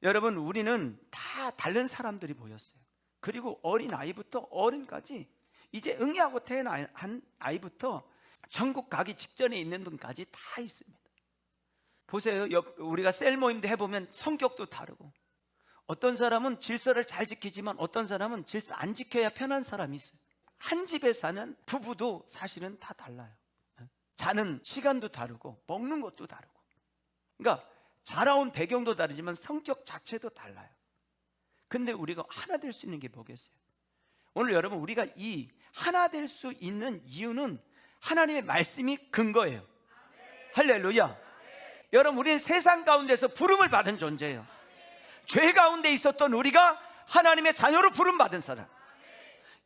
여러분, 우리는 다 다른 사람들이 모였어요. 그리고 어린아이부터 어른까지, 이제 응애하고 태어난 아이부터 천국 가기 직전에 있는 분까지 다 있습니다. 보세요. 우리가 셀 모임도 해보면 성격도 다르고, 어떤 사람은 질서를 잘 지키지만 어떤 사람은 질서 안 지켜야 편한 사람이 있어요. 한 집에 사는 부부도 사실은 다 달라요. 자는 시간도 다르고 먹는 것도 다르고, 그러니까 자라온 배경도 다르지만 성격 자체도 달라요. 근데 우리가 하나 될 수 있는 게 뭐겠어요? 오늘 여러분, 우리가 이 하나 될 수 있는 이유는 하나님의 말씀이 근거예요. 할렐루야. 여러분, 우리는 세상 가운데서 부름을 받은 존재예요. 죄 가운데 있었던 우리가 하나님의 자녀로 부름받은 사람.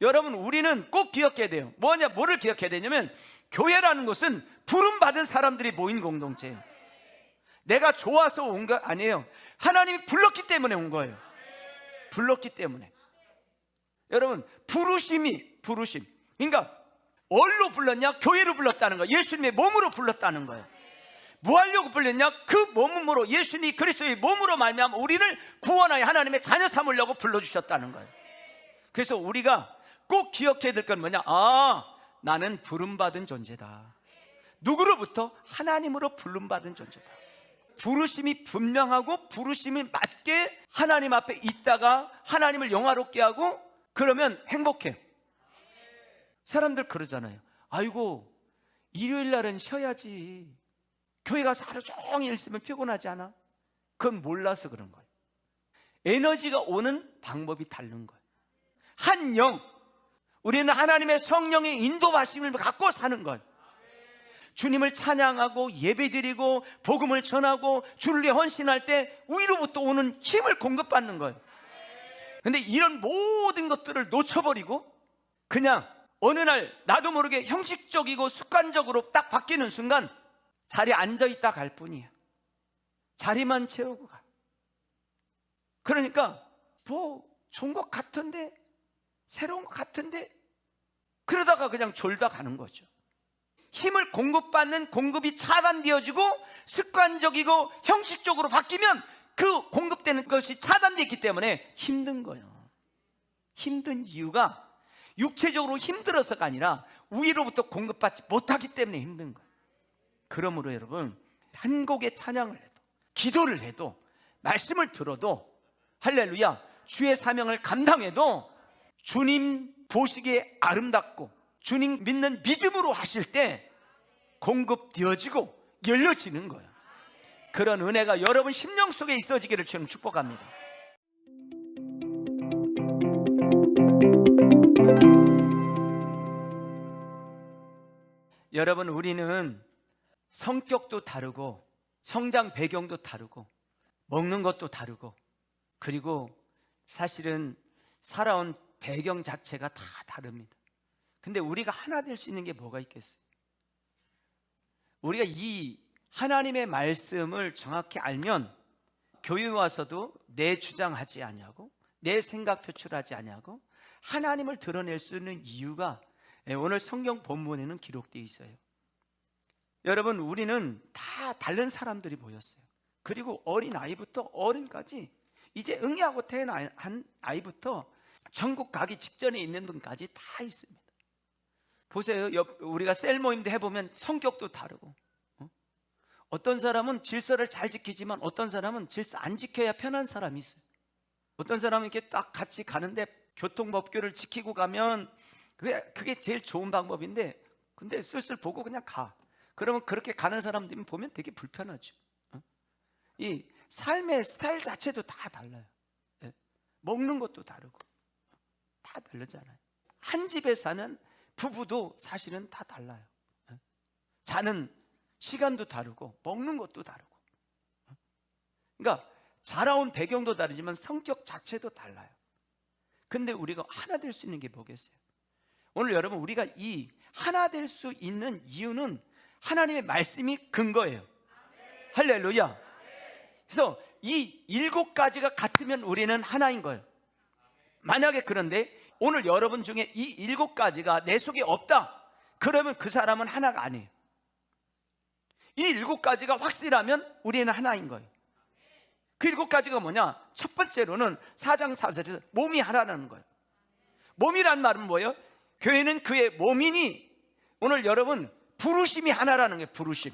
여러분, 우리는 꼭 기억해야 돼요. 뭐를 기억해야 되냐면, 교회라는 것은 부름받은 사람들이 모인 공동체예요. 내가 좋아서 온 거 아니에요. 하나님이 불렀기 때문에 온 거예요. 불렀기 때문에. 여러분, 부르심. 그러니까 뭘로 불렀냐? 교회로 불렀다는 거예요. 예수님의 몸으로 불렀다는 거예요. 뭐 하려고 불렀냐? 그 몸으로, 예수님이 그리스도의 몸으로 말미암아 우리를 구원하여 하나님의 자녀 삼으려고 불러주셨다는 거예요. 그래서 우리가 꼭 기억해야 될 건 뭐냐? 나는 부름받은 존재다. 누구로부터? 하나님으로 부름받은 존재다. 부르심이 분명하고 부르심이 맞게 하나님 앞에 있다가 하나님을 영화롭게 하고, 그러면 행복해. 사람들 그러잖아요. 아이고, 일요일 날은 쉬어야지. 교회 가서 하루 종일 있으면 피곤하지 않아? 그건 몰라서 그런 거예요. 에너지가 오는 방법이 다른 거예요. 한 영, 우리는 하나님의 성령의 인도하심을 갖고 사는 거예요. 주님을 찬양하고 예배드리고 복음을 전하고 주를 위해 헌신할 때 위로부터 오는 힘을 공급받는 거예요. 근데 이런 모든 것들을 놓쳐버리고 그냥 어느 날 나도 모르게 형식적이고 습관적으로 딱 바뀌는 순간 자리에 앉아있다 갈 뿐이에요. 자리만 채우고 가. 그러니까 뭐 좋은 것 같은데, 새로운 것 같은데, 그러다가 그냥 졸다 가는 거죠. 힘을 공급받는 공급이 차단되어지고 습관적이고 형식적으로 바뀌면 그 공급되는 것이 차단되어 있기 때문에 힘든 거예요. 힘든 이유가 육체적으로 힘들어서가 아니라 위로부터 공급받지 못하기 때문에 힘든 거예요. 그러므로 여러분, 한 곡의 찬양을 해도, 기도를 해도, 말씀을 들어도, 할렐루야, 주의 사명을 감당해도 주님 보시기에 아름답고 주님 믿는 믿음으로 하실 때 공급되어지고 열려지는 거예요. 그런 은혜가 여러분 심령 속에 있어지기를 저는 축복합니다. 여러분, 우리는 성격도 다르고 성장 배경도 다르고 먹는 것도 다르고, 그리고 사실은 살아온 배경 자체가 다 다릅니다. 근데 우리가 하나 될 수 있는 게 뭐가 있겠어요? 우리가 이 하나님의 말씀을 정확히 알면 교회 와서도 내 주장하지 아니하고 내 생각 표출하지 아니하고 하나님을 드러낼 수 있는 이유가 오늘 성경 본문에는 기록되어 있어요. 여러분, 우리는 다 다른 사람들이 모였어요. 그리고 어린아이부터 어른까지, 이제 응애하고 태어난 아이부터 천국 가기 직전에 있는 분까지 다 있습니다. 보세요. 우리가 셀 모임도 해보면 성격도 다르고, 어떤 사람은 질서를 잘 지키지만 어떤 사람은 질서 안 지켜야 편한 사람이 있어요. 어떤 사람은 이렇게 딱 같이 가는데 교통법규를 지키고 가면 그게 제일 좋은 방법인데, 근데 슬슬 보고 그냥 가. 그러면 그렇게 가는 사람들이 보면 되게 불편하죠. 이 삶의 스타일 자체도 다 달라요. 먹는 것도 다르고 다 다르잖아요. 한 집에 사는 부부도 사실은 다 달라요. 자는 시간도 다르고 먹는 것도 다르고, 그러니까 자라온 배경도 다르지만 성격 자체도 달라요. 근데 우리가 하나 될 수 있는 게 뭐겠어요? 오늘 여러분, 우리가 이 하나 될 수 있는 이유는 하나님의 말씀이 근거예요. 할렐루야. 그래서 이 7가지가 같으면 우리는 하나인 거예요. 만약에 그런데 오늘 여러분 중에 이 7가지가 내 속에 없다, 그러면 그 사람은 하나가 아니에요. 이 7가지가 확실하면 우리는 하나인 거예요. 그 7가지가 뭐냐? 첫 번째로는 4장 4절에서 몸이 하나라는 거예요. 몸이란 말은 뭐예요? 교회는 그의 몸이니, 오늘 여러분 부르심이 하나라는 거예요. 부르심.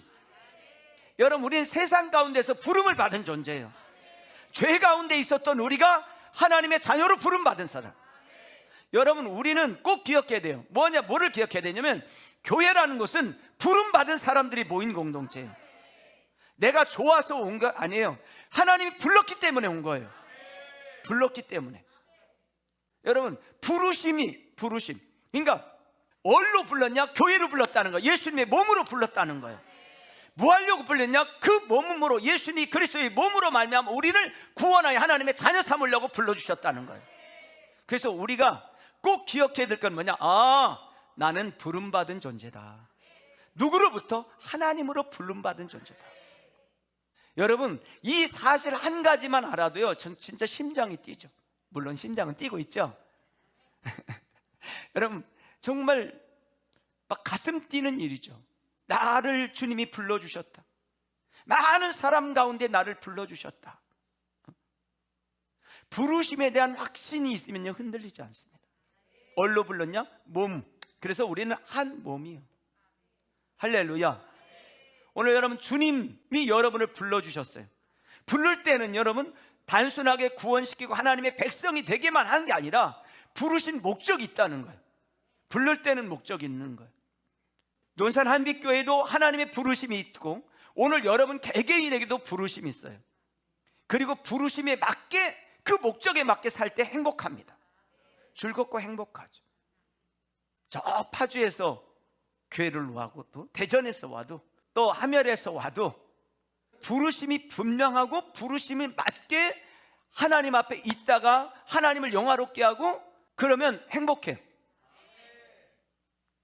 여러분, 우리는 세상 가운데서 부름을 받은 존재예요. 죄 가운데 있었던 우리가 하나님의 자녀로 부름받은 사람. 여러분, 우리는 꼭 기억해야 돼요. 뭐를 기억해야 되냐면, 교회라는 것은 부름받은 사람들이 모인 공동체예요. 내가 좋아서 온 거 아니에요. 하나님이 불렀기 때문에 온 거예요. 불렀기 때문에. 여러분, 부르심. 그러니까 뭘로 불렀냐? 교회로 불렀다는 거예요. 예수님의 몸으로 불렀다는 거예요. 뭐 하려고 불렀냐? 그 몸으로, 예수님이 그리스도의 몸으로 말미암아 우리를 구원하여 하나님의 자녀 삼으려고 불러주셨다는 거예요. 그래서 우리가 꼭 기억해야 될 건 뭐냐? 나는 부름받은 존재다. 누구로부터? 하나님으로 부름받은 존재다. 여러분, 이 사실 한 가지만 알아도요, 전 진짜 심장이 뛰죠. 물론 심장은 뛰고 있죠. 여러분, 정말 막 가슴 뛰는 일이죠. 나를 주님이 불러주셨다. 많은 사람 가운데 나를 불러주셨다. 부르심에 대한 확신이 있으면요, 흔들리지 않습니다. 뭘로 불렀냐? 몸. 그래서 우리는 한 몸이에요. 할렐루야. 오늘 여러분, 주님이 여러분을 불러주셨어요. 부를 때는 여러분 단순하게 구원시키고 하나님의 백성이 되게만 하는 게 아니라 부르신 목적이 있다는 거예요. 부를 때는 목적이 있는 거예요. 논산 한빛교회도 하나님의 부르심이 있고, 오늘 여러분 개개인에게도 부르심이 있어요. 그리고 부르심에 맞게, 그 목적에 맞게 살 때 행복합니다. 즐겁고 행복하죠. 저 파주에서 교회를 와도, 또 대전에서 와도, 또 함열에서 와도 부르심이 분명하고 부르심이 맞게 하나님 앞에 있다가 하나님을 영화롭게 하고, 그러면 행복해요.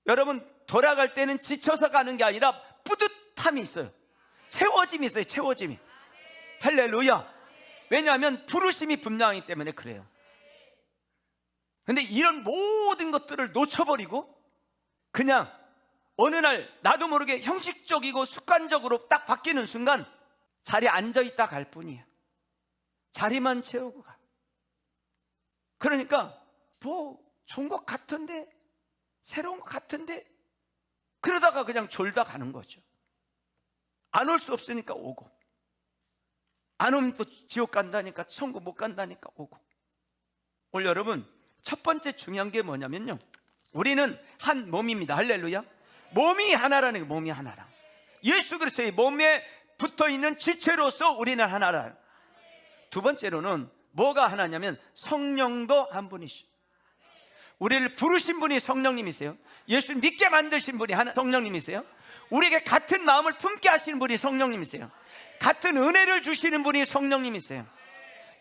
여러분, 돌아갈 때는 지쳐서 가는 게 아니라 뿌듯함이 있어요. 채워짐이 있어요. 채워짐이. 할렐루야. 왜냐하면 부르심이 분명하기 때문에 그래요. 근데 이런 모든 것들을 놓쳐버리고 그냥 어느 날 나도 모르게 형식적이고 습관적으로 딱 바뀌는 순간 자리에 앉아있다 갈 뿐이에요. 자리만 채우고 가. 그러니까 뭐 좋은 것 같은데, 새로운 것 같은데, 그러다가 그냥 졸다 가는 거죠. 안 올 수 없으니까 오고, 안 오면 또 지옥 간다니까, 천국 못 간다니까 오고. 오늘 여러분, 첫 번째 중요한 게 뭐냐면요, 우리는 한 몸입니다. 할렐루야. 몸이 하나라는 거예요. 몸이 하나라. 예수 그리스도의 몸에 붙어있는 지체로서 우리는 하나라. 두 번째로는 뭐가 하나냐면 성령도 한 분이시오. 우리를 부르신 분이 성령님이세요. 예수 믿게 만드신 분이 성령님이세요. 우리에게 같은 마음을 품게 하시는 분이 성령님이세요. 같은 은혜를 주시는 분이 성령님이세요.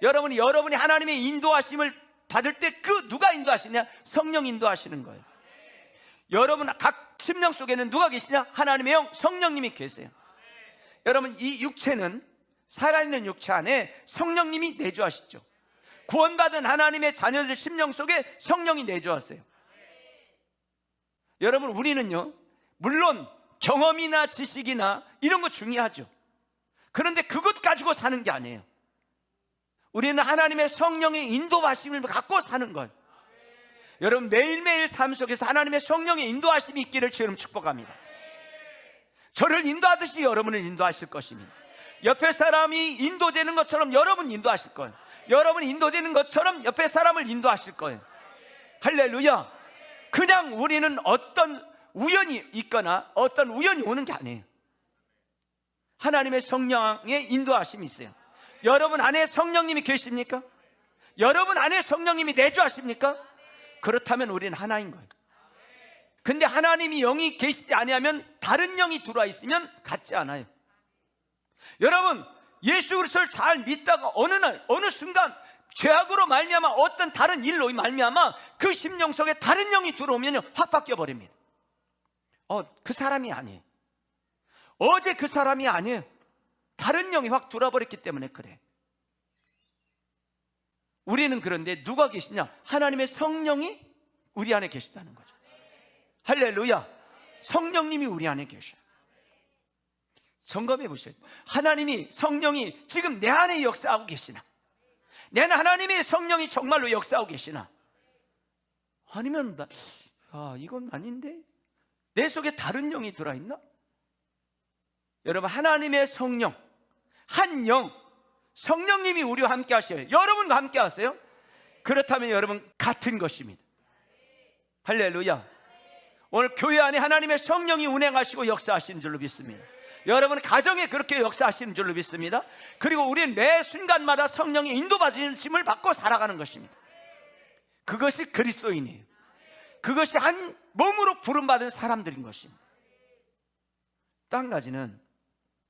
여러분이 하나님의 인도하심을 받을 때 그 누가 인도하시냐? 성령 인도하시는 거예요. 여러분 각 심령 속에는 누가 계시냐? 하나님의 영, 성령님이 계세요. 여러분, 이 육체는, 살아있는 육체 안에 성령님이 내주하시죠. 구원받은 하나님의 자녀들 심령 속에 성령이 내주었어요. 여러분, 우리는요, 물론 경험이나 지식이나 이런 거 중요하죠. 그런데 그것 가지고 사는 게 아니에요. 우리는 하나님의 성령의 인도하심을 갖고 사는 거예요. 여러분, 매일매일 삶 속에서 하나님의 성령의 인도하심이 있기를 주님 축복합니다. 저를 인도하듯이 여러분을 인도하실 것입니다. 옆에 사람이 인도되는 것처럼 여러분 인도하실 거예요. 여러분이 인도되는 것처럼 옆에 사람을 인도하실 거예요. 할렐루야. 그냥 우리는 어떤 우연이 있거나 어떤 우연이 오는 게 아니에요. 하나님의 성령의 인도하심이 있어요. 여러분 안에 성령님이 계십니까? 여러분 안에 성령님이 내주하십니까? 그렇다면 우리는 하나인 거예요. 근데 하나님이 영이 계시지 아니하면 다른 영이 들어와 있으면 같지 않아요. 여러분, 예수 그리스도를 잘 믿다가 어느 날 어느 순간 죄악으로 말미암아 어떤 다른 일로 말미암아 그 심령 속에 다른 영이 들어오면 확 바뀌어 버립니다. 그 사람이 아니에요. 어제 그 사람이 아니에요. 다른 영이 확 들어와 버렸기 때문에 그래. 우리는 그런데 누가 계시냐? 하나님의 성령이 우리 안에 계시다는 거죠. 할렐루야. 성령님이 우리 안에 계셔요. 점검해 보셔야 돼요. 하나님이, 성령이 지금 내 안에 역사하고 계시나? 내 하나님의 성령이 정말로 역사하고 계시나? 아니면 이건 아닌데? 내 속에 다른 영이 들어있나? 여러분, 하나님의 성령, 한 영, 성령님이 우리와 함께 하셔요. 여러분과 함께 하세요? 그렇다면 여러분 같은 것입니다. 할렐루야. 오늘 교회 안에 하나님의 성령이 운행하시고 역사하시는 줄로 믿습니다. 여러분 가정에 그렇게 역사하시는 줄로 믿습니다. 그리고 우리는 매 순간마다 성령의 인도받으심을 받고 살아가는 것입니다. 그것이 그리스도인이에요. 그것이 한 몸으로 부름받은 사람들인 것입니다. 또 한 가지는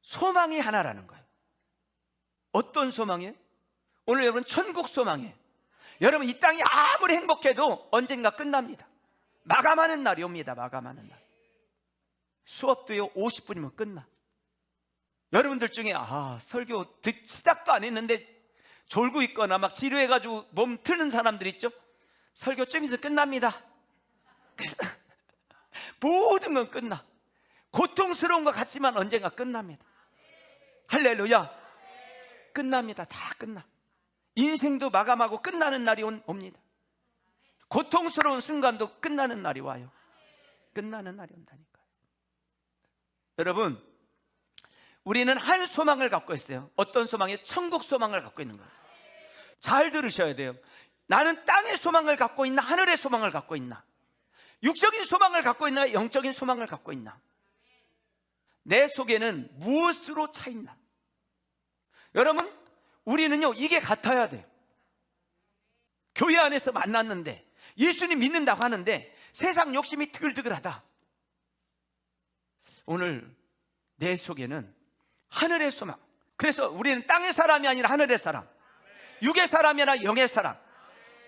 소망이 하나라는 거예요. 어떤 소망이에요? 오늘 여러분 천국 소망이에요. 여러분 이 땅이 아무리 행복해도 언젠가 끝납니다. 마감하는 날이 옵니다. 마감하는 날. 수업도요 50분이면 끝나. 여러분들 중에 설교 시작도 안 했는데 졸고 있거나 막 지루해가지고 몸 트는 사람들 있죠? 설교 좀 있으면 끝납니다. 모든 건 끝나. 고통스러운 것 같지만 언젠가 끝납니다. 할렐루야. 끝납니다. 다 끝나. 인생도 마감하고 끝나는 날이 옵니다. 고통스러운 순간도 끝나는 날이 와요. 끝나는 날이 온다니까요. 여러분, 우리는 한 소망을 갖고 있어요. 어떤 소망이에요? 천국 소망을 갖고 있는 거예요. 잘 들으셔야 돼요. 나는 땅의 소망을 갖고 있나? 하늘의 소망을 갖고 있나? 육적인 소망을 갖고 있나? 영적인 소망을 갖고 있나? 내 속에는 무엇으로 차 있나? 여러분, 우리는요 이게 같아야 돼요. 교회 안에서 만났는데 예수님 믿는다고 하는데 세상 욕심이 드글드글하다. 오늘 내 속에는 하늘의 소망. 그래서 우리는 땅의 사람이 아니라 하늘의 사람, 육의 사람이 아니라 영의 사람.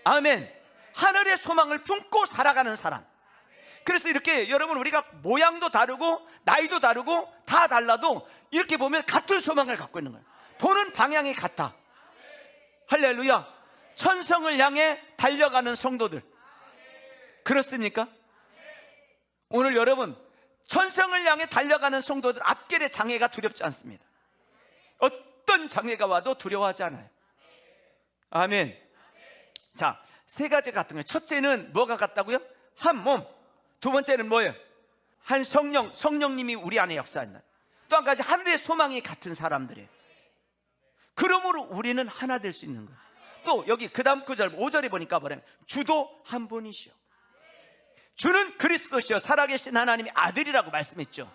아멘. 하늘의 소망을 품고 살아가는 사람. 그래서 이렇게 여러분 우리가 모양도 다르고 나이도 다르고 다 달라도 이렇게 보면 같은 소망을 갖고 있는 거예요. 보는 방향이 같아. 할렐루야. 천성을 향해 달려가는 성도들. 그렇습니까? 오늘 여러분 천성을 향해 달려가는 성도들 앞길에 장애가 두렵지 않습니다. 어떤 장애가 와도 두려워하지 않아요. 아멘. 자, 세 가지 같은 거예요. 첫째는 뭐가 같다고요? 한 몸. 두 번째는 뭐예요? 한 성령, 성령님이 우리 안에 역사한다. 또 한 가지 하늘의 소망이 같은 사람들이에요. 그러므로 우리는 하나 될 수 있는 거예요. 또 여기 그 다음 구절 5절에 보니까 뭐래요? 주도 한 분이시오. 주는 그리스도시요 살아계신 하나님의 아들이라고 말씀했죠.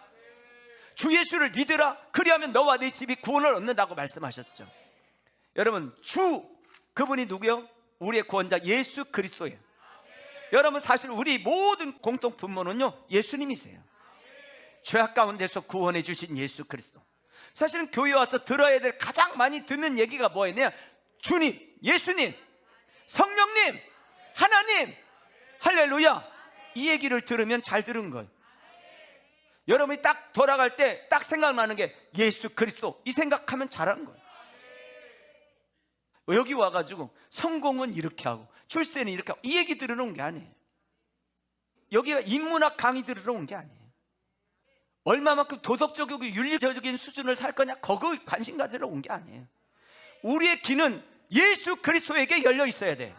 주 예수를 믿으라. 그리하면 너와 네 집이 구원을 얻는다고 말씀하셨죠. 여러분 주, 그분이 누구요? 우리의 구원자 예수 그리스도예요. 여러분 사실 우리 모든 공통 분모는요 예수님이세요. 죄악 가운데서 구원해 주신 예수 그리스도. 사실은 교회 와서 들어야 될 가장 많이 듣는 얘기가 뭐였냐? 주님, 예수님, 성령님, 하나님. 할렐루야. 이 얘기를 들으면 잘 들은 거예요. 여러분이 딱 돌아갈 때 딱 생각나는 게 예수 그리스도. 이 생각하면 잘하는 거예요. 여기 와가지고 성공은 이렇게 하고 출세는 이렇게 하고 이 얘기 들으러 온 게 아니에요. 여기가 인문학 강의 들으러 온 게 아니에요. 얼마만큼 도덕적이고 윤리적인 수준을 살 거냐, 거기에 관심 가지러 온 게 아니에요. 우리의 귀는 예수 그리스도에게 열려 있어야 돼요.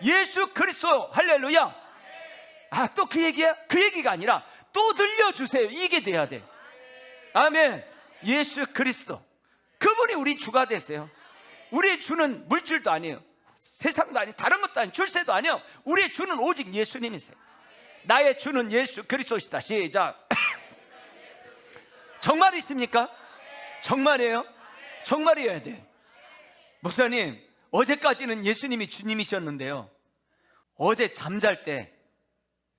예수 그리스도. 할렐루야. 또 그 얘기야? 그 얘기가 아니라 또 들려주세요. 이게 돼야 돼. 아멘. 예수 그리스도, 그분이 우리 주가 되세요. 우리의 주는 물질도 아니에요, 세상도 아니에요, 다른 것도 아니에요, 출세도 아니에요. 우리의 주는 오직 예수님이세요. 나의 주는 예수 그리스도시다. 시작. 정말이십니까? 정말이에요? 정말이어야 돼. 목사님, 어제까지는 예수님이 주님이셨는데요, 어제 잠잘 때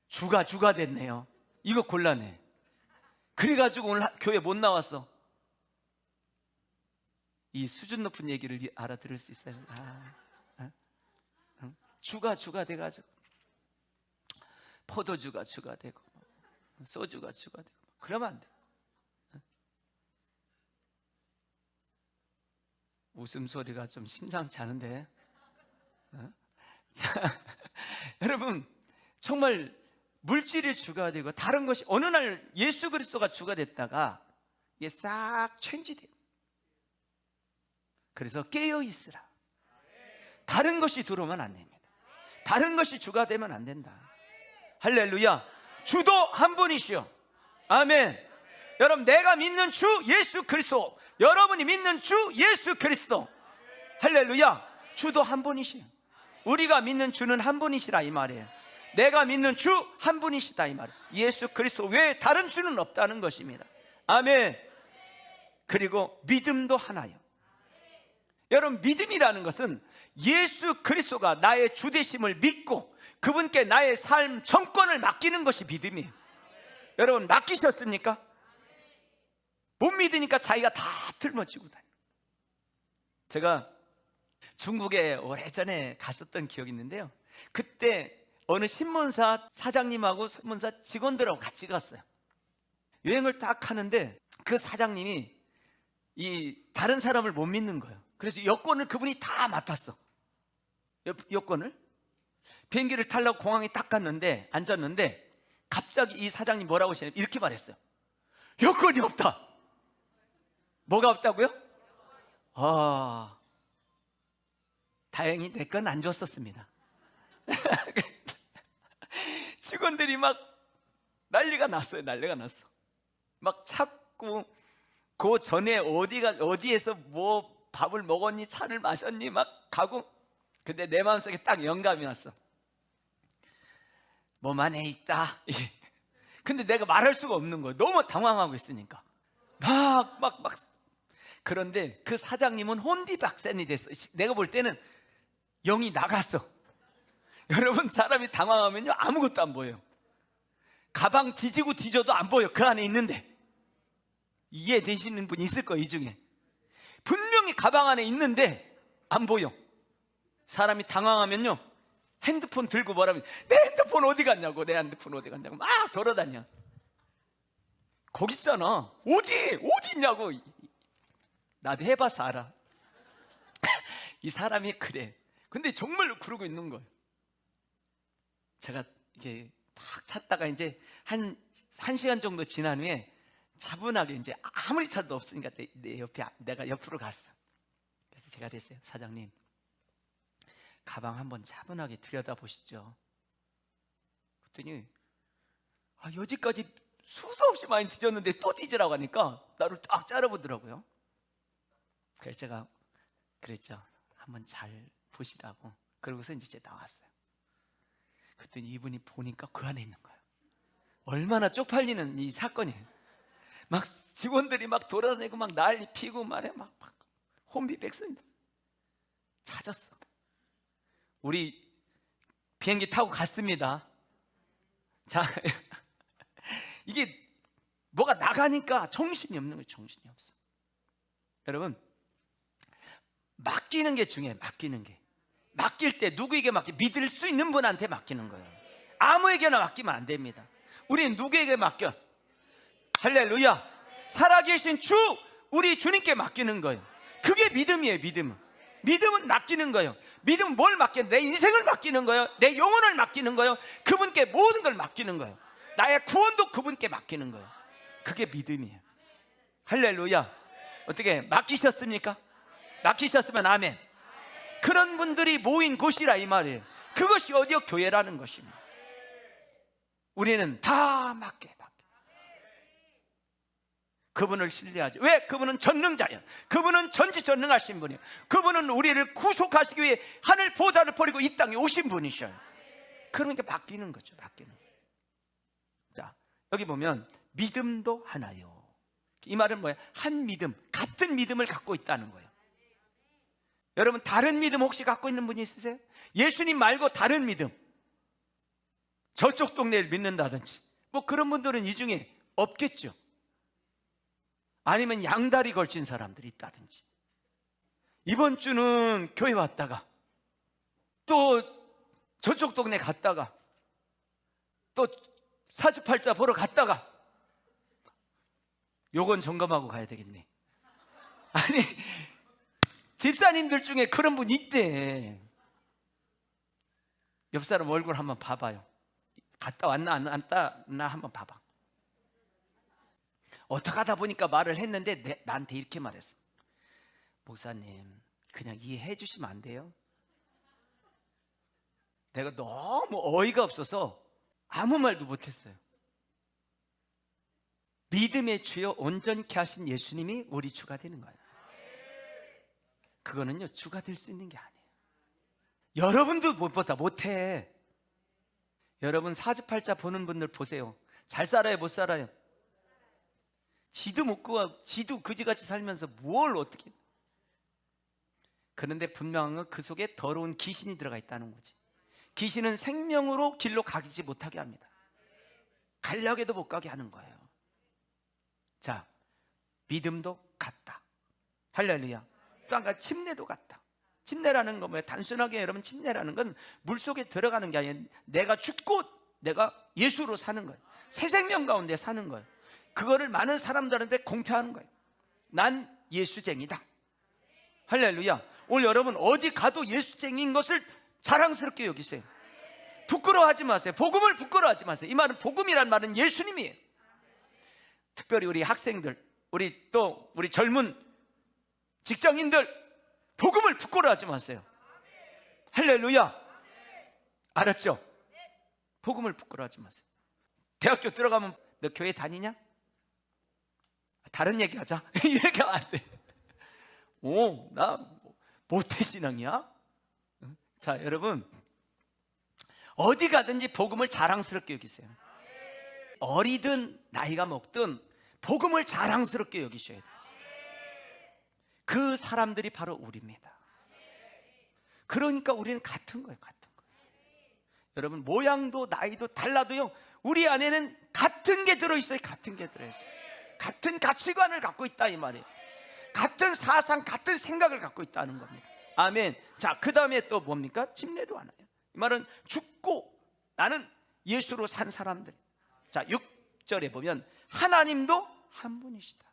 주가 됐네요. 이거 곤란해. 그래가지고 오늘 교회 못 나왔어. 이 수준 높은 얘기를 알아들을 수 있어요. 주가 돼가지고 포도주가 주가 되고 소주가 주가 되고 그러면 안 돼. 웃음소리가 좀 심상치 않은데. 자, 여러분 정말 물질이 주가 되고 다른 것이, 어느 날 예수 그리스도가 주가 됐다가 이게 싹 체인지돼요. 그래서 깨어 있으라. 다른 것이 들어오면 안 됩니다. 다른 것이 주가 되면 안 된다. 할렐루야. 주도 한 분이시요. 아멘. 여러분, 내가 믿는 주 예수 그리스도, 여러분이 믿는 주 예수 그리스도. 할렐루야. 주도 한 분이시요. 우리가 믿는 주는 한 분이시라 이 말이에요. 내가 믿는 주 한 분이시다 이 말이에요. 예수 그리스도 외에 다른 주는 없다는 것입니다. 아멘. 그리고 믿음도 하나요. 여러분, 믿음이라는 것은 예수 그리스도가 나의 주 되심을 믿고 그분께 나의 삶 정권을 맡기는 것이 믿음이에요. 여러분, 맡기셨습니까? 못 믿으니까 자기가 다 들머지고 다녀요. 제가 중국에 오래전에 갔었던 기억이 있는데요, 그때 어느 신문사 사장님하고 신문사 직원들하고 같이 갔어요. 여행을 딱 하는데 그 사장님이 이 다른 사람을 못 믿는 거예요. 그래서 여권을 그분이 다 맡았어. 여권을. 비행기를 타려고 공항에 딱 갔는데 앉았는데 갑자기 이 사장님 뭐라고 하시냐면 이렇게 말했어요. 여권이 없다. 뭐가 없다고요? 다행히 내 건 안 줬었습니다. 직원들이 막 난리가 났어요. 난리가 났어. 막 찾고 그 전에 어디에서 뭐 밥을 먹었니, 차를 마셨니 막 가고. 근데 내 마음속에 딱 영감이 왔어. 뭐만 해 있다. 근데 내가 말할 수가 없는 거예요. 너무 당황하고 있으니까 막. 그런데 그 사장님은 혼비박산이 됐어. 내가 볼 때는 영이 나갔어. 여러분, 사람이 당황하면요 아무것도 안 보여요. 가방 뒤지고 뒤져도 안 보여. 그 안에 있는데. 이해되시는 분이 있을 거예요. 이 중에 분명히 가방 안에 있는데 안 보여. 사람이 당황하면요 핸드폰 들고 뭐라면 내 핸드폰 어디 갔냐고, 내 핸드폰 어디 갔냐고 막 돌아다녀. 거기 있잖아. 어디 있냐고. 나도 해봐서 알아. 이 사람이 그래. 근데 정말로 그러고 있는 거예요. 제가 이게 딱 찾다가 이제 한 시간 정도 지난 후에 차분하게 이제 아무리 차도 없으니까 내 옆에 내가 옆으로 갔어. 그래서 제가 그랬어요. 사장님, 가방 한번 차분하게 들여다보시죠. 그랬더니 여지까지 수도 없이 많이 뒤졌는데 또 뒤지라고 하니까 나를 딱 째려보더라고요. 그래서 제가 그랬죠. 한번 잘 보시라고. 그러고서 이제 나왔어요. 그랬더니 이분이 보니까 그 안에 있는 거예요. 얼마나 쪽팔리는 이 사건이에요. 막 직원들이 막 돌아다니고 막 난리 피고 말해 막 혼비백산이다. 찾았어. 우리 비행기 타고 갔습니다. 자, 이게 뭐가 나가니까 정신이 없는 거예요. 정신이 없어. 여러분, 맡기는 게 중요해요. 맡기는 게. 맡길 때 누구에게 믿을 수 있는 분한테 맡기는 거예요. 아무에게나 맡기면 안 됩니다. 우리는 누구에게 맡겨? 할렐루야. 살아계신 주, 우리 주님께 맡기는 거예요. 그게 믿음이에요. 믿음은 맡기는 거예요. 믿음은 뭘 맡기는 거예요? 내 인생을 맡기는 거예요. 내 영혼을 맡기는 거예요. 그분께 모든 걸 맡기는 거예요. 나의 구원도 그분께 맡기는 거예요. 그게 믿음이에요. 할렐루야. 어떻게 맡기셨습니까? 맡기셨으면 아멘. 그런 분들이 모인 곳이라 이 말이에요. 그것이 어디요? 교회라는 것입니다. 우리는 다 맡게. 그분을 신뢰하죠. 왜? 그분은 전능자예요. 그분은 전지전능하신 분이에요. 그분은 우리를 구속하시기 위해 하늘 보좌를 버리고 이 땅에 오신 분이셔요. 그러니까 맡기는 거죠. 맡기는 거예요. 자, 여기 보면 믿음도 하나요. 이 말은 뭐예요? 한 믿음, 같은 믿음을 갖고 있다는 거예요. 여러분, 다른 믿음 혹시 갖고 있는 분이 있으세요? 예수님 말고 다른 믿음, 저쪽 동네를 믿는다든지 뭐 그런 분들은 이 중에 없겠죠. 아니면 양다리 걸친 사람들이 있다든지. 이번 주는 교회 왔다가 또 저쪽 동네 갔다가 또 사주팔자 보러 갔다가 요건 점검하고 가야 되겠네. 아니, 집사님들 중에 그런 분 있대. 옆 사람 얼굴 한번 봐봐요. 갔다 왔나 안 왔나 한번 봐봐. 어떻게 하다 보니까 말을 했는데 나한테 이렇게 말했어. 목사님, 그냥 이해해 주시면 안 돼요? 내가 너무 어이가 없어서 아무 말도 못했어요. 믿음의 주여 온전케 하신 예수님이 우리 주가 되는 거예요. 그거는요, 주가 될 수 있는 게 아니에요. 여러분도 무엇보다 못해. 여러분 사주팔자 보는 분들 보세요. 잘 살아요, 못 살아요? 지도 못 구하고 지도 그지같이 살면서 뭘 어떻게. 그런데 분명한 건 그 속에 더러운 귀신이 들어가 있다는 거지. 귀신은 생명으로 길로 가지 못하게 합니다. 간략에도 못 가게 하는 거예요. 자, 믿음도 같다. 할렐루야. 또 한 가지 침례도 같다. 침례라는 건 뭐예요? 단순하게 여러분, 침례라는 건 물속에 들어가는 게 아니라 내가 죽고 내가 예수로 사는 거예요. 새 생명 가운데 사는 거예요. 그거를 많은 사람들한테 공표하는 거예요. 난 예수쟁이다. 할렐루야. 오늘 여러분 어디 가도 예수쟁이인 것을 자랑스럽게 여기세요. 부끄러워하지 마세요. 복음을 부끄러워하지 마세요. 이 말은, 복음이란 말은 예수님이에요. 특별히 우리 학생들, 우리 젊은 직장인들, 복음을 부끄러워하지 마세요. 할렐루야. 알았죠? 복음을 부끄러워하지 마세요. 대학교 들어가면 너 교회 다니냐? 다른 얘기 하자. 이 얘기하면 안 돼. 나 모태신앙이야? 자, 여러분 어디 가든지 복음을 자랑스럽게 여기세요. 어리든 나이가 먹든 복음을 자랑스럽게 여기셔야 돼요. 그 사람들이 바로 우리입니다. 그러니까 우리는 같은 거예요. 같은 거예요. 여러분 모양도 나이도 달라도요, 우리 안에는 같은 게 들어있어요. 같은 게 들어있어요. 같은 가치관을 갖고 있다 이 말이에요. 같은 사상, 같은 생각을 갖고 있다는 겁니다. 아멘. 자, 그 다음에 또 뭡니까? 침례도 하나요. 이 말은 죽고 나는 예수로 산 사람들. 자, 6절에 보면 하나님도 한 분이시다.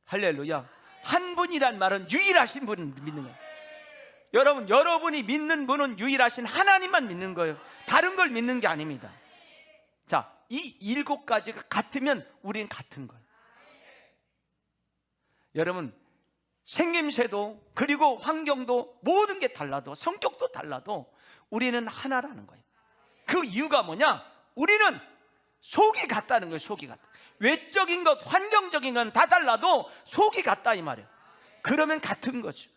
할렐루야. 한 분이란 말은 유일하신 분을 믿는 거예요. 여러분이 믿는 분은 유일하신 하나님만 믿는 거예요. 다른 걸 믿는 게 아닙니다. 자, 이 7가지가 같으면 우리는 같은 거예요. 여러분 생김새도, 그리고 환경도, 모든 게 달라도, 성격도 달라도 우리는 하나라는 거예요. 그 이유가 뭐냐? 우리는 속이 같다는 거예요. 속이 같다. 외적인 것, 환경적인 건 다 달라도 속이 같다 이 말이에요. 그러면 같은 거죠.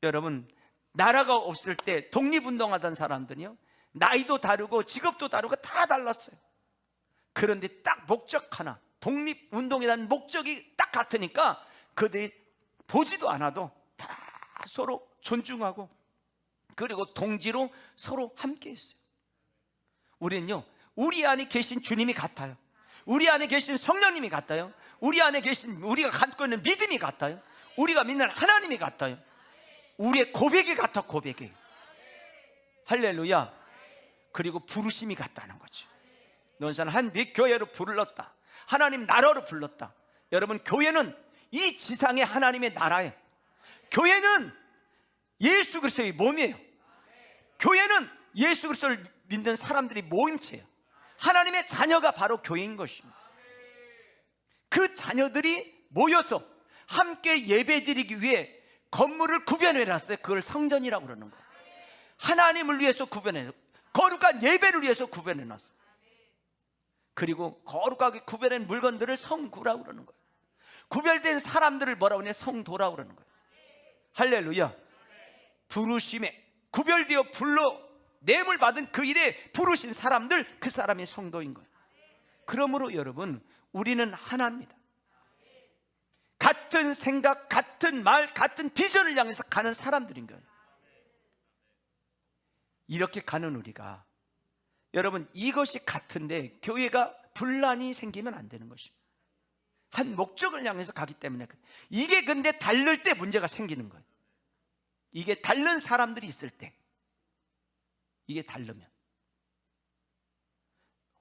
여러분 나라가 없을 때 독립운동하던 사람들이요, 나이도 다르고 직업도 다르고 다 달랐어요. 그런데 딱 목적 하나, 독립운동이라는 목적이 딱 같으니까 그들이 보지도 않아도 다 서로 존중하고, 그리고 동지로 서로 함께 했어요. 우리는요, 우리 안에 계신 주님이 같아요. 우리 안에 계신 성령님이 같아요. 우리 안에 계신, 우리가 갖고 있는 믿음이 같아요. 우리가 믿는 하나님이 같아요. 우리의 고백이 같아. 고백이. 할렐루야. 그리고 부르심이 같다는 거죠. 논산 한빛 교회로 불렀다. 하나님 나라로 불렀다. 여러분 교회는 이 지상의 하나님의 나라예요. 교회는 예수 그리스도의 몸이에요. 교회는 예수 그리스도를 믿는 사람들이 모임체예요. 하나님의 자녀가 바로 교회인 것입니다. 그 자녀들이 모여서 함께 예배드리기 위해 건물을 구별해 놨어요. 그걸 성전이라고 그러는 거예요. 하나님을 위해서 구별해, 거룩한 예배를 위해서 구별해 놨어요. 그리고 거룩하게 구별된 물건들을 성구라고 그러는 거예요. 구별된 사람들을 뭐라고 하냐? 성도라고 그러는 거예요. 할렐루야. 부르심에 구별되어 불러 내물 받은 그 일에 부르신 사람들, 그 사람이 성도인 거예요. 그러므로 여러분 우리는 하나입니다. 같은 생각, 같은 말, 같은 비전을 향해서 가는 사람들인 거예요. 이렇게 가는 우리가, 여러분 이것이 같은데 교회가 분란이 생기면 안 되는 것입니다. 한 목적을 향해서 가기 때문에. 이게 근데 다를 때 문제가 생기는 거예요. 이게 다른 사람들이 있을 때, 이게 다르면.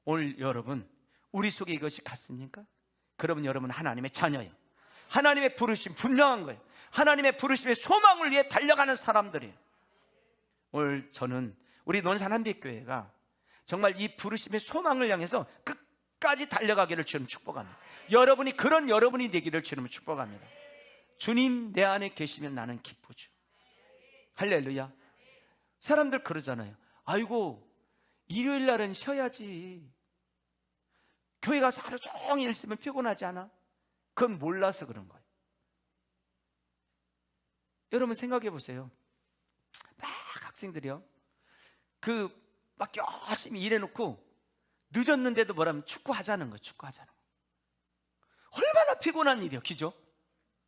오늘 여러분 우리 속에 이것이 같습니까? 그러면 여러분 하나님의 자녀예요. 하나님의 부르심 분명한 거예요. 하나님의 부르심의 소망을 위해 달려가는 사람들이에요. 오늘 저는 우리 논산 한빛교회가 정말 이 부르심의 소망을 향해서 끝까지 달려가기를 주님 축복합니다. 여러분이 그런 여러분이 되기를 주님 축복합니다. 주님 내 안에 계시면 나는 기쁘죠. 할렐루야. 사람들 그러잖아요. 아이고 일요일 날은 쉬어야지. 교회 가서 하루 종일 있으면 피곤하지 않아? 그건 몰라서 그런 거예요. 여러분 생각해 보세요. 막 학생들이요, 막 열심히 일해놓고 늦었는데도 뭐라면 축구하자는 거예요. 축구하자는 거예요. 얼마나 피곤한 일이에요. 그죠?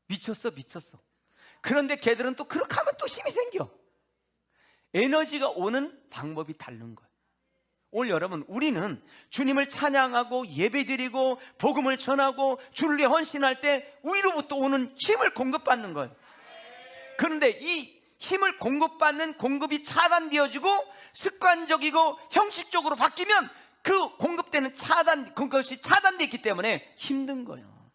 미쳤어. 그런데 걔들은 또 그렇게 하면 또 힘이 생겨. 에너지가 오는 방법이 다른 거예요. 오늘 여러분, 우리는 주님을 찬양하고 예배드리고 복음을 전하고 주를 위해 헌신할 때 위로부터 오는 힘을 공급받는 거예요. 그런데 이 힘을 공급받는 공급이 차단되어지고 습관적이고 형식적으로 바뀌면 그 공급되는 그것이 차단되어 있기 때문에 힘든 거예요.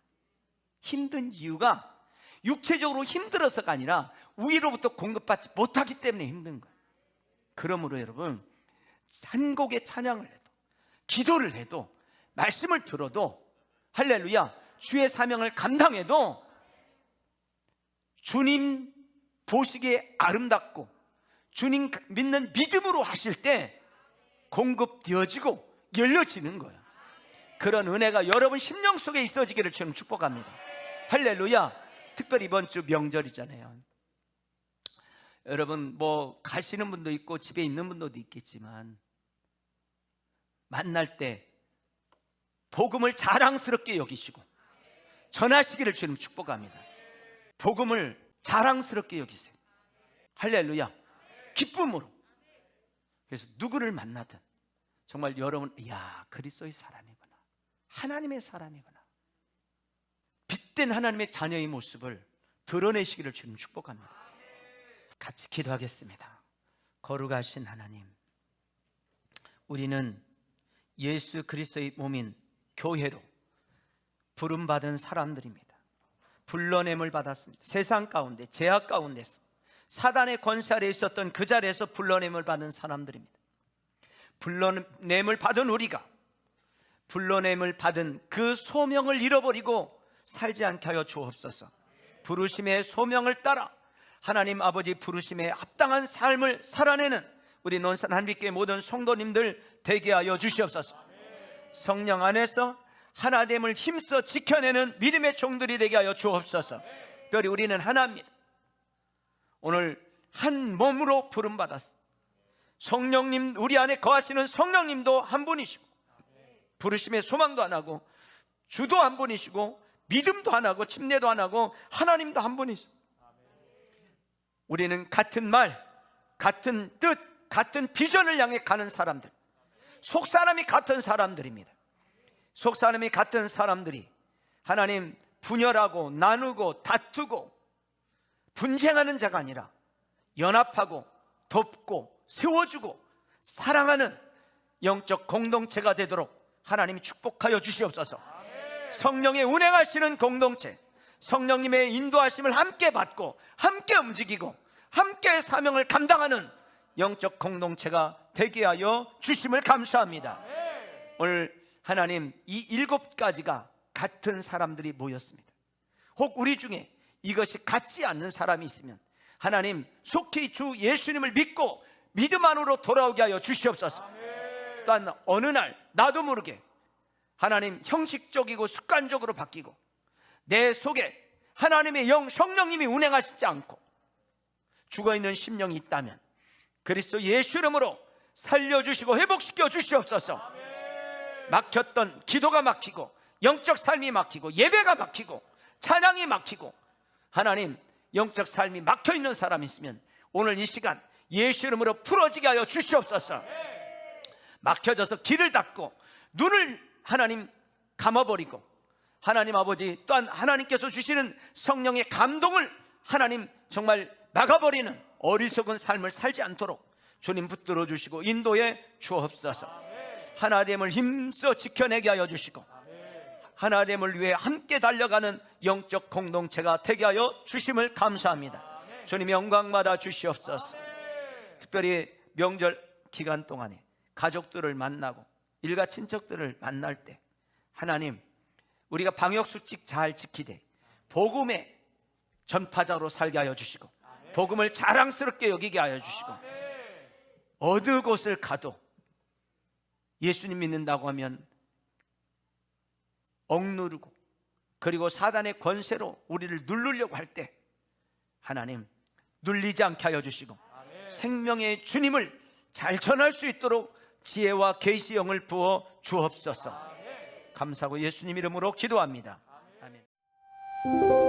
힘든 이유가 육체적으로 힘들어서가 아니라 위로부터 공급받지 못하기 때문에 힘든 거예요. 그러므로 여러분, 한 곡의 찬양을 해도, 기도를 해도, 말씀을 들어도, 할렐루야, 주의 사명을 감당해도 주님 보시기에 아름답고 주님 믿는 믿음으로 하실 때 공급되어지고 열려지는 거예요. 그런 은혜가 여러분 심령 속에 있어지기를 저는 축복합니다. 할렐루야. 특별히 이번 주 명절이잖아요. 여러분 뭐 가시는 분도 있고 집에 있는 분도 있겠지만 만날 때 복음을 자랑스럽게 여기시고 전하시기를 주님 축복합니다. 복음을 자랑스럽게 여기세요. 할렐루야. 기쁨으로. 그래서 누구를 만나든 정말 여러분, 이야, 그리스도의 사람이구나, 하나님의 사람이구나, 빛된 하나님의 자녀의 모습을 드러내시기를 주님 축복합니다. 같이 기도하겠습니다. 거룩하신 하나님, 우리는 예수 그리스도의 몸인 교회로 부름받은 사람들입니다. 불러냄을 받았습니다. 세상 가운데, 죄악 가운데서 사단의 권세 아래 있었던 그 자리에서 불러냄을 받은 사람들입니다. 불러냄을 받은 우리가 불러냄을 받은 그 소명을 잃어버리고 살지 않게 하여 주옵소서. 부르심의 소명을 따라 하나님 아버지 부르심에 합당한 삶을 살아내는 우리 논산 한빛교회 모든 성도님들 되게 하여 주시옵소서. 성령 안에서 하나됨을 힘써 지켜내는 믿음의 종들이 되게 하여 주옵소서. 특별히 우리는 하나입니다. 오늘 한 몸으로 부름받았습니다. 성령님, 우리 안에 거하시는 성령님도 한 분이시고 부르심의 소망도 하나고 주도 한 분이시고 믿음도 하나고 침례도 하나고 하나님도 한 분이시고 우리는 같은 말, 같은 뜻, 같은 비전을 향해 가는 사람들, 속사람이 같은 사람들입니다. 속사람이 같은 사람들이 하나님 분열하고 나누고 다투고 분쟁하는 자가 아니라 연합하고 돕고 세워주고 사랑하는 영적 공동체가 되도록 하나님이 축복하여 주시옵소서. 성령의 운행하시는 공동체, 성령님의 인도하심을 함께 받고 함께 움직이고 함께 사명을 감당하는 영적 공동체가 되게 하여 주심을 감사합니다. 오늘 하나님, 이 7가지가 같은 사람들이 모였습니다. 혹 우리 중에 이것이 같지 않는 사람이 있으면 하나님 속히 주 예수님을 믿고 믿음 안으로 돌아오게 하여 주시옵소서. 또한 어느 날 나도 모르게 하나님 형식적이고 습관적으로 바뀌고 내 속에 하나님의 영 성령님이 운행하시지 않고 죽어있는 심령이 있다면 그리스도 예수 이름으로 살려주시고 회복시켜 주시옵소서. 막혔던 기도가 막히고 영적 삶이 막히고 예배가 막히고 찬양이 막히고 하나님 영적 삶이 막혀있는 사람이 있으면 오늘 이 시간 예수 이름으로 풀어지게 하여 주시옵소서. 막혀져서 길을 닫고 눈을 하나님 감아버리고 하나님 아버지 또한 하나님께서 주시는 성령의 감동을 하나님 정말 막아버리는 어리석은 삶을 살지 않도록 주님 붙들어 주시고 인도해 주옵소서. 하나됨을 힘써 지켜내게 하여 주시고 하나됨을 위해 함께 달려가는 영적 공동체가 되게 하여 주심을 감사합니다. 주님 영광받아 주시옵소서. 특별히 명절 기간 동안에 가족들을 만나고 일가 친척들을 만날 때 하나님, 우리가 방역수칙 잘 지키되 복음의 전파자로 살게 하여 주시고 복음을 자랑스럽게 여기게 하여 주시고 어느 곳을 가도 예수님 믿는다고 하면 억누르고 그리고 사단의 권세로 우리를 누르려고 할 때 하나님 눌리지 않게 하여 주시고 생명의 주님을 잘 전할 수 있도록 지혜와 계시형을 부어 주옵소서. 감사하고 예수님 이름으로 기도합니다. 아멘.